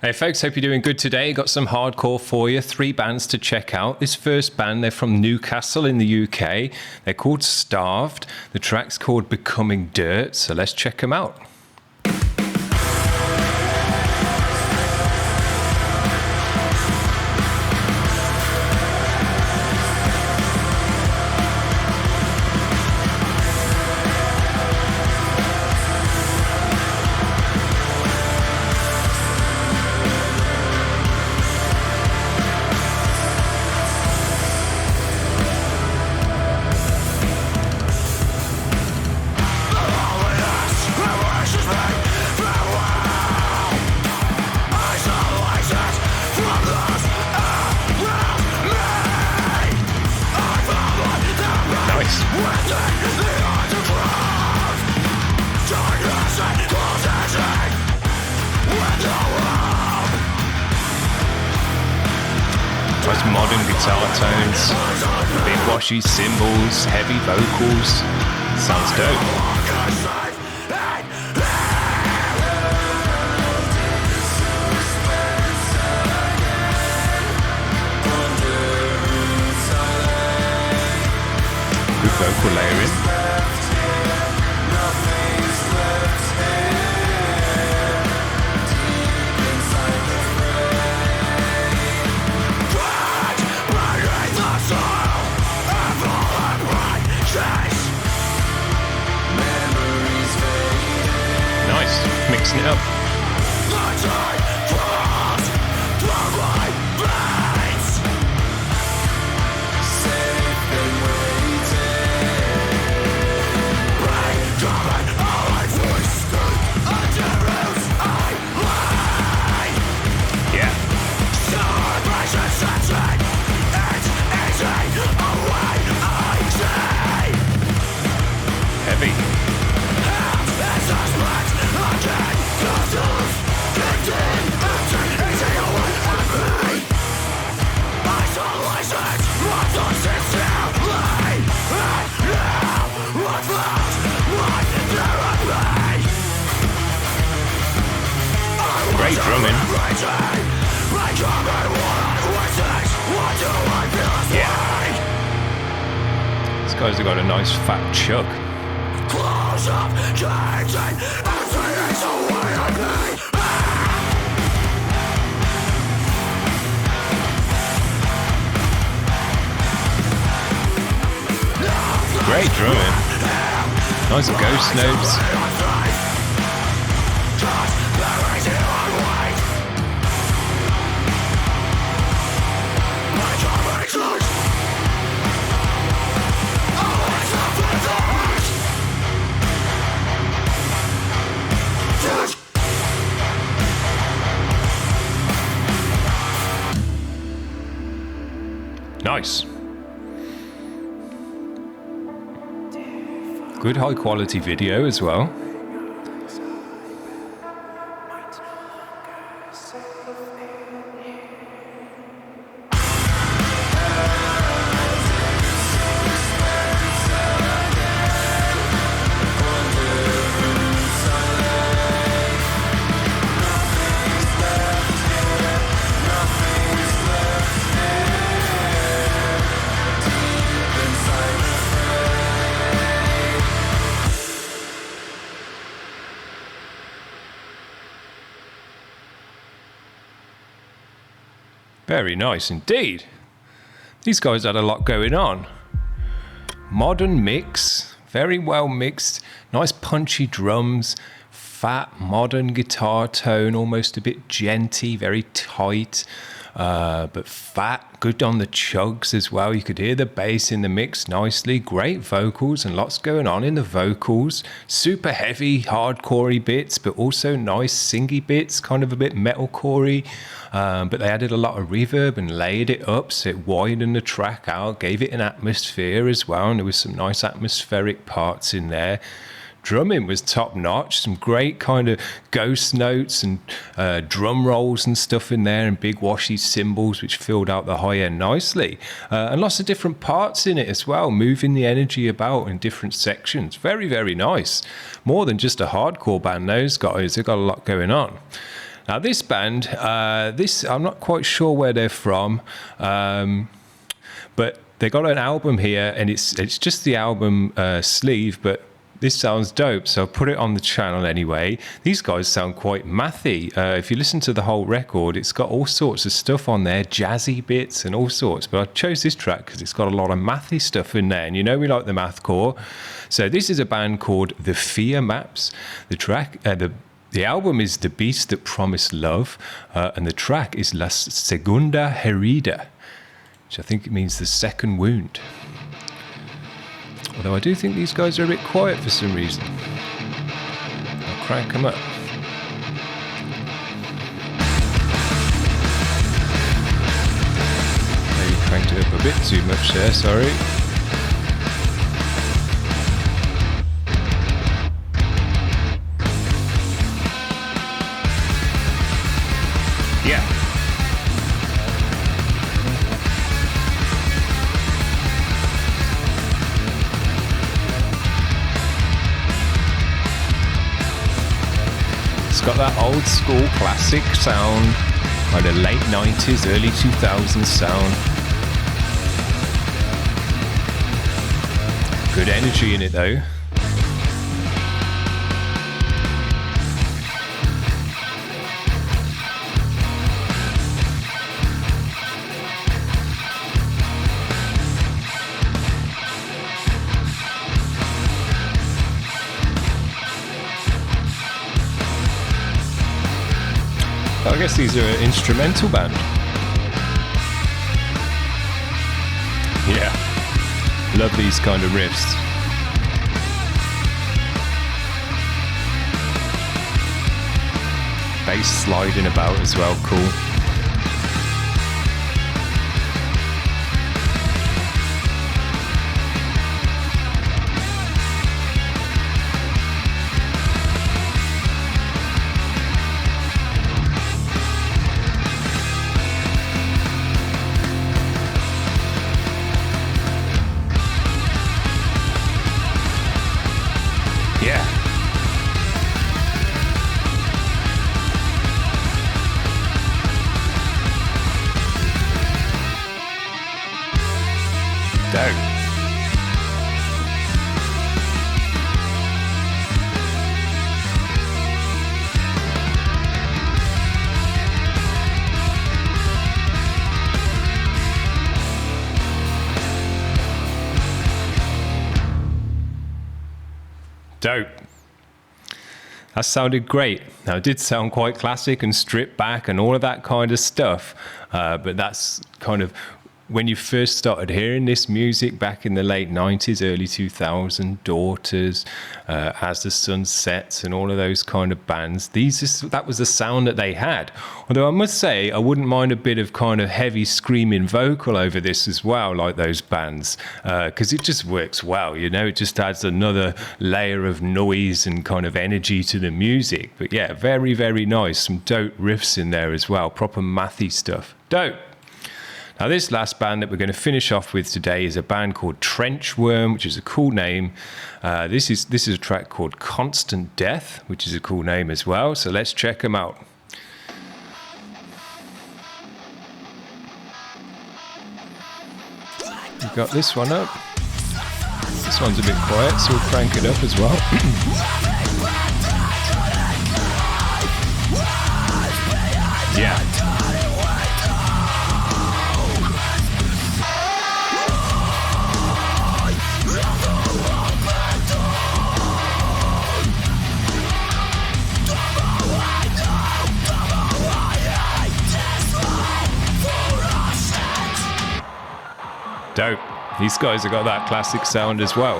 Hey folks, hope you're doing good today. Got some hardcore for you, 3 bands to check out. This first band, they're from Newcastle in the UK. They're called Starved. The track's called Becoming Dirt, so let's check them out. Nice modern guitar tones, big washy cymbals, heavy vocals. Sounds dope. Good vocal layering. Mixing it up. Heavy. Great drumming. Yeah. These guys have got a nice fat chug. Great drumming. Nice ghost notes. Nice. Good high quality video as well. Very nice indeed. These guys had a lot going on. Modern mix, very well mixed, nice punchy drums, fat modern guitar tone, almost a bit djenty, very tight, but fat, good on the chugs as well. You could hear the bass in the mix nicely, great vocals and lots going on in the vocals. Super heavy, hardcore-y bits, but also nice singy bits, kind of a bit metalcore-y. But they added a lot of reverb and layered it up, so it widened the track out, gave it an atmosphere as well, and there was some nice atmospheric parts in there. Drumming was top notch, some great kind of ghost notes and drum rolls and stuff in there, and big washy cymbals which filled out the high end nicely, and lots of different parts in it as well, moving the energy about in different sections. Very, very nice. More than just a hardcore band, those guys, they've got a lot going on. Now this band, I'm not quite sure where they're from, but they got an album here, and it's just the album sleeve, but this sounds dope, so I'll put it on the channel anyway. These guys sound quite mathy. If you listen to the whole record, it's got all sorts of stuff on there, jazzy bits and all sorts. But I chose this track because it's got a lot of mathy stuff in there, and you know we like the mathcore. So this is a band called The Fear Maps. The album is The Beast That Promised Love, and the track is La Segunda Herida, which I think it means the second wound. Although I do think these guys are a bit quiet for some reason. I'll crank them up. Maybe cranked it up a bit too much there, sorry. Yeah. It's got that old school classic sound, kind of late 90s, early 2000s sound. Good energy in it though. I guess these are an instrumental band. Yeah, love these kind of riffs. Bass sliding about as well, cool. Dope. That sounded great. Now, it did sound quite classic and stripped back and all of that kind of stuff, but that's kind of when you first started hearing this music back in the late 90s, early 2000s, Daughters, As the Sun Sets, and all of those kind of bands. That was the sound that they had. Although I must say, I wouldn't mind a bit of kind of heavy screaming vocal over this as well, like those bands, because it just works well, you know? It just adds another layer of noise and kind of energy to the music. But yeah, very, very nice. Some dope riffs in there as well. Proper mathy stuff. Dope. Now, this last band that we're going to finish off with today is a band called Trenchworm, which is a cool name. This is a track called Constant Death, which is a cool name as well. So let's check them out. We've got this one up. This one's a bit quiet, so we'll crank it up as well. Yeah. Dope. These guys have got that classic sound as well.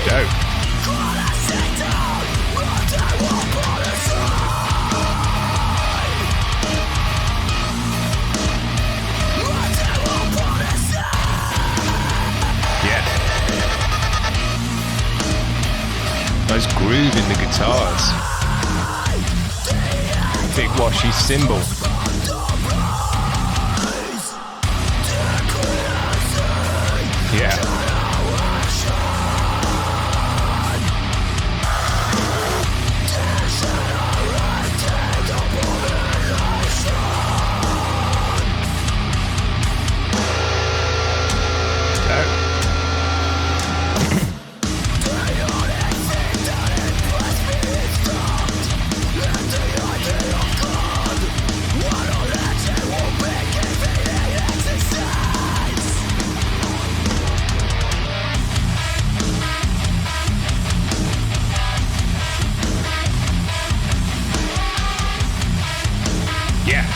Dope. Nice groove in the guitars. Big washy cymbal. Yeah. Yeah.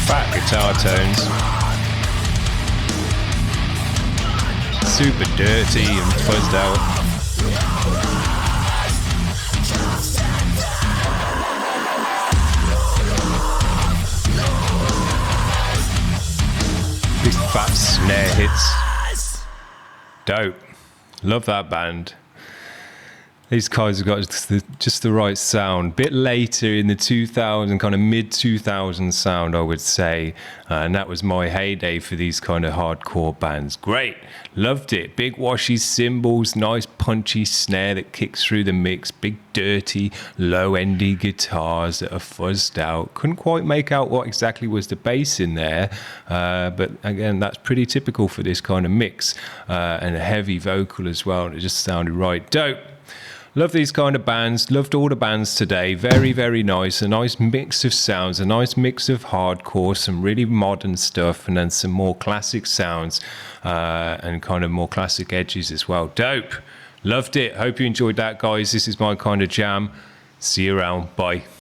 Fat guitar tones. Super dirty and fuzzed out. Big fat snare hits. Dope. Love that band. These guys have got just the right sound. Bit later in the 2000, kind of mid 2000 sound, I would say. And that was my heyday for these kind of hardcore bands. Great. Loved it. Big washy cymbals, nice punchy snare that kicks through the mix. Big dirty, low-endy guitars that are fuzzed out. Couldn't quite make out what exactly was the bass in there. But again, that's pretty typical for this kind of mix. And a heavy vocal as well. And it just sounded right. Dope. Love these kind of bands. Loved all the bands today. Very, very nice. A nice mix of sounds. A nice mix of hardcore. Some really modern stuff. And then some more classic sounds. And kind of more classic edges as well. Dope. Loved it. Hope you enjoyed that, guys. This is my kind of jam. See you around. Bye.